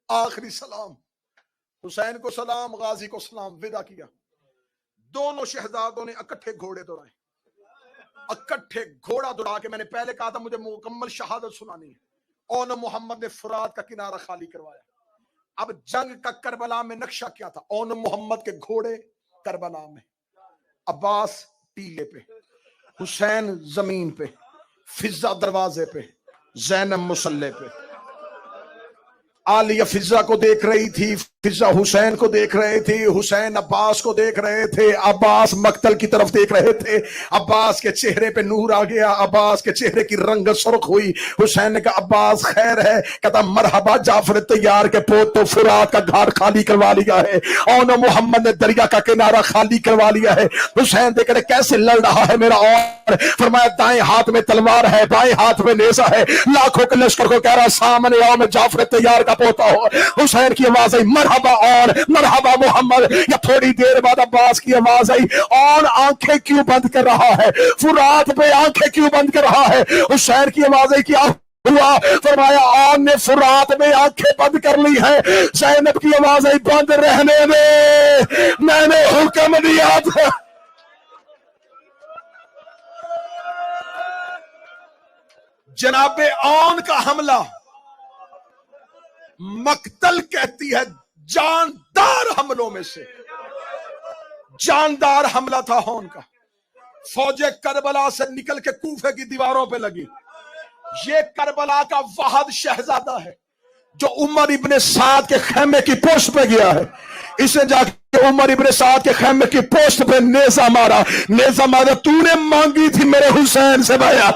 آخری سلام، حسین کو سلام، غازی کو سلام، ودا کیا۔ دونوں شہزادوں نے اکٹھے گھوڑے دوڑائے، اکٹھے گھوڑا دوڑا کے، میں نے پہلے کہا تھا مجھے مکمل شہادت سنانی ہے، اون محمد نے فرات کا کنارہ خالی کروایا۔ اب جنگ کا کربلا میں نقشہ کیا تھا؟ اون محمد کے گھوڑے کربلا میں، عباس ٹیلے پہ، حسین زمین پہ، فضہ دروازے پہ، زینب مسلح پہ۔ عالیہ فضہ کو دیکھ رہی تھی، فضہ حسین کو دیکھ رہے تھے، حسین عباس کو دیکھ رہے تھے، عباس مقتل کی طرف دیکھ رہے تھے۔ عباس کے چہرے پہ نور آ گیا، عباس کے چہرے کی رنگت سرخ ہوئی۔ حسین نے کہا عباس خیر ہے؟ کہتا مرحبا جعفر طیار کے پوت، تو فرات کا گھاٹ خالی کروا لیا ہے، اون محمد نے دریا کا کنارہ خالی کروا لیا ہے۔ حسین دیکھ رہے کیسے لڑ رہا ہے میرا اور، فرمایا دائیں ہاتھ میں تلوار ہے، بائیں ہاتھ میں نیزہ ہے، لاکھوں کے لشکر کو کہہ رہا سامنے آؤ میں جعفر طیار کا پوتا ہوں۔ حسین کی آواز آئی مرحبا اور مرحبا محمد۔ یا تھوڑی دیر بعد عباس کی آواز آئی اور آنکھیں کیوں بند کر رہا ہے، فرات پہ آنکھیں کیوں بند کر رہا ہے؟ حسین کی آواز آئی کیا ہوا؟ فرمایا آن نے فرات میں آنکھیں بند کر لی ہے۔ زینب کی آواز آئی بند رہنے دے، میں نے حکم دیا تھا۔ جناب آن کا حملہ مقتل کہتی ہے جاندار حملوں میں سے، جاندار حملہ تھا ہون کا۔ فوج کربلا سے نکل کے کوفے کی دیواروں پہ لگی۔ یہ کربلا کا واحد شہزادہ ہے جو عمر ابن سعد کے خیمے کی پوسٹ پہ گیا ہے۔ اسے جا کے عمر ابن سعد کے خیمے کی پوسٹ پہ نیزہ مارا، نیزہ مارا تو نے مانگی تھی میرے حسین سے بھیا۔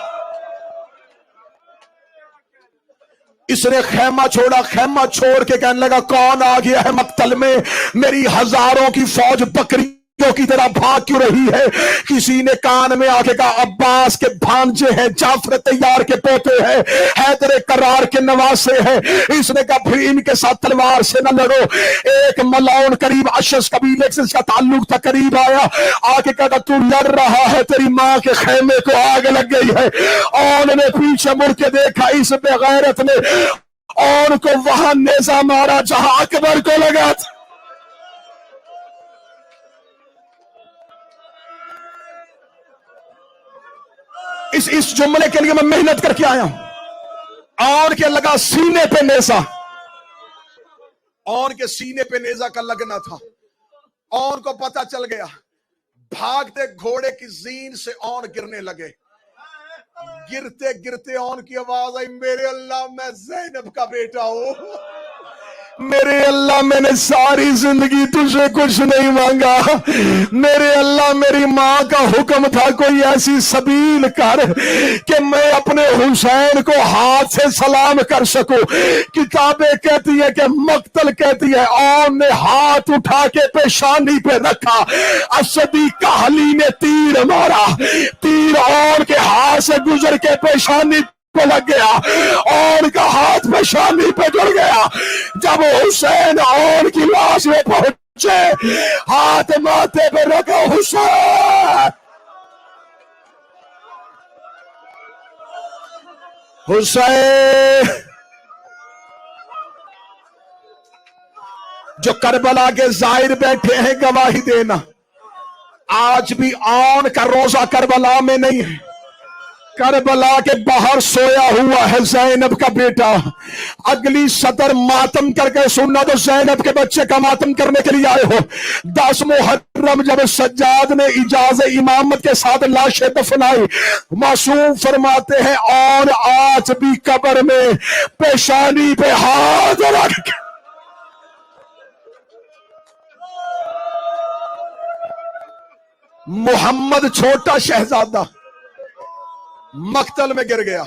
اس نے خیمہ چھوڑا، خیمہ چھوڑ کے کہنے لگا کون آ گیا ہے مقتل میں؟ میری ہزاروں کی فوج بکریوں کی طرح بھاگ کیوں رہی ہے؟ کسی نے کان میں آ کے کہا عباس کے بھانجے ہیں، جعفر طیار کے پوتے ہیں، حیدر کرار کے نواسے ہیں۔ اس نے کہا پھر ان کے ساتھ تلوار سے نہ لڑو۔ ایک ملعون قریب اشس قبیلے سے اس کا تعلق تھا، قریب آیا، آ کے کہا تو لڑ رہا ہے، تیری ماں کے خیمے کو آگ لگ گئی ہے۔ اور نے پیچھے مڑ کے دیکھا، اس بے غیرت نے اور کو وہاں نیزہ مارا جہاں اکبر کو لگا تھا۔ اس جملے کے لیے میں محنت کر کے آیا ہوں۔ اور کے لگا سینے پہ نیزہ، اور کے سینے پہ نیزہ کا لگنا تھا۔ اور کو پتہ چل گیا، بھاگتے گھوڑے کی زین سے اور گرنے لگے۔ گرتے گرتے اون کی آواز آئی میرے اللہ میں زینب کا بیٹا ہوں، میرے اللہ میں نے ساری زندگی تجھے کچھ نہیں مانگا، میرے اللہ میری ماں کا حکم تھا کوئی ایسی سبیل کر کہ میں اپنے حسین کو ہاتھ سے سلام کر سکوں۔ کتابیں کہتی ہے کہ مقتل کہتی ہے اون نے ہاتھ اٹھا کے پیشانی پہ رکھا، اسدی کہلی نے تیر مارا، تیر اون کے ہاتھ سے گزر کے پیشانی پہ لگ گیا، اور کا ہاتھ پیشانی پہ جڑ گیا۔ جب حسین اور کی لاش میں پہنچے، ہاتھ ماتھے پہ رکھا، حسین حسین جو کربلا کے زائر بیٹھے ہیں گواہی دینا، آج بھی آن کا روزہ کربلا میں نہیں ہے، کربلا کے باہر سویا ہوا ہے زینب کا بیٹا۔ اگلی صدر ماتم کر کے سننا تو زینب کے بچے کا ماتم کرنے کے لیے آئے ہو۔ 10 محرم جب سجاد نے اجازت امامت کے ساتھ لاشیں دفنائی، معصوم فرماتے ہیں اور آج بھی قبر میں پیشانی پہ ہاتھ رکھ کے محمد چھوٹا شہزادہ مقتل میں گر گیا،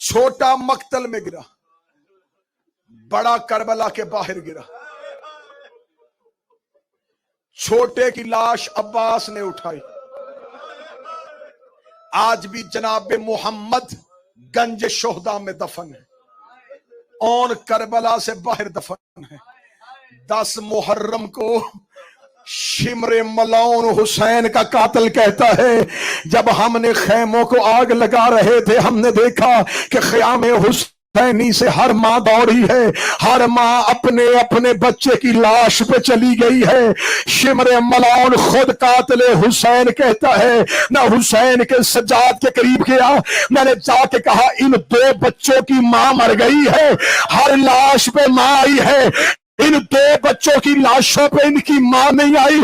چھوٹا مقتل میں گرا، بڑا کربلا کے باہر گرا۔ چھوٹے کی لاش عباس نے اٹھائی، آج بھی جناب محمد گنج شہداء میں دفن ہے، اور کربلا سے باہر دفن ہے۔ 10 محرم کو شمر ملعون حسین کا قاتل کہتا ہے، جب ہم نے خیموں کو آگ لگا رہے تھے ہم نے دیکھا کہ خیام حسینی سے ہر ماں دوڑی ہے، ہر ماں اپنے اپنے بچے کی لاش پہ چلی گئی ہے۔ شمر ملعون خود قاتل حسین کہتا ہے، میں حسین کے سجاد کے قریب گیا، میں نے جا کے کہا ان 2 بچوں کی ماں مر گئی ہے، ہر لاش پہ ماں آئی ہے، ان 2 بچوں کی لاشوں پہ ان کی ماں نہیں آئی۔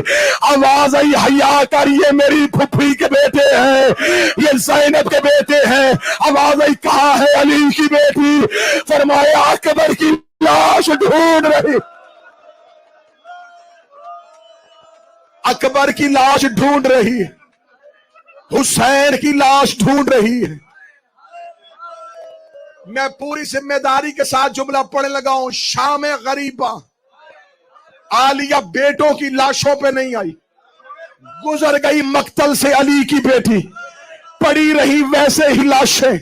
آواز آئی حیا کر، یہ میری پھپھی کے بیٹے ہیں، یہ زینب کے بیٹے ہیں۔ آواز آئی کہاں ہے علی کی بیٹی؟ فرمایا اکبر کی لاش ڈھونڈ رہی، اکبر کی لاش ڈھونڈ رہی ہے، حسین کی لاش ڈھونڈ رہی ہے۔ میں پوری ذمہ داری کے ساتھ جملہ پڑھنے لگا ہوں، شام غریبہ عالیہ بیٹوں کی لاشوں پہ نہیں آئی، گزر گئی مقتل سے علی کی بیٹی، پڑی رہی ویسے ہی لاشیں،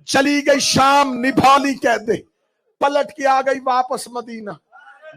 چلی گئی شام نبھالی قیدیں، پلٹ کے آ گئی واپس مدینہ۔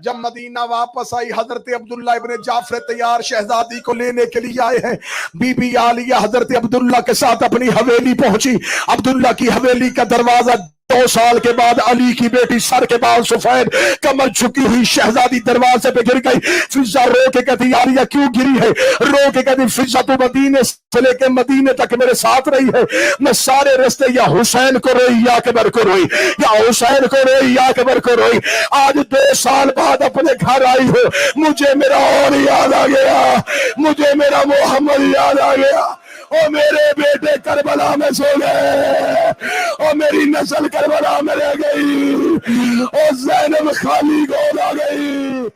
جب مدینہ واپس آئی حضرت عبداللہ ابن جعفر طیار شہزادی کو لینے کے لیے آئے ہیں، بی بی عالیہ حضرت عبداللہ کے ساتھ اپنی حویلی پہنچی۔ عبداللہ کی حویلی کا دروازہ 2 سال کے بعد علی کی بیٹی سر کے بال سفید کمر جھکی ہوئی شہزادی دروازے پہ گر گئی۔ فضا رو کے کہتی عالیہ کیوں گری ہے؟ رو کے کہتی فضا تو مدینے سے لے کے مدینے تک میرے ساتھ رہی ہے، میں سارے رستے یا حسین کو روئی یا اکبر کو روئی، یا حسین کو روئی یا اکبر کو روئی۔ آج 2 سال بعد اپنے گھر آئی ہو، مجھے میرا اور یاد آ گیا، مجھے میرا محمد یاد آ گیا۔ او میرے بیٹے کربلا میں سو گئے، او میری نسل کربلا میں رہ گئی، او زینب خالی گود آ گئی۔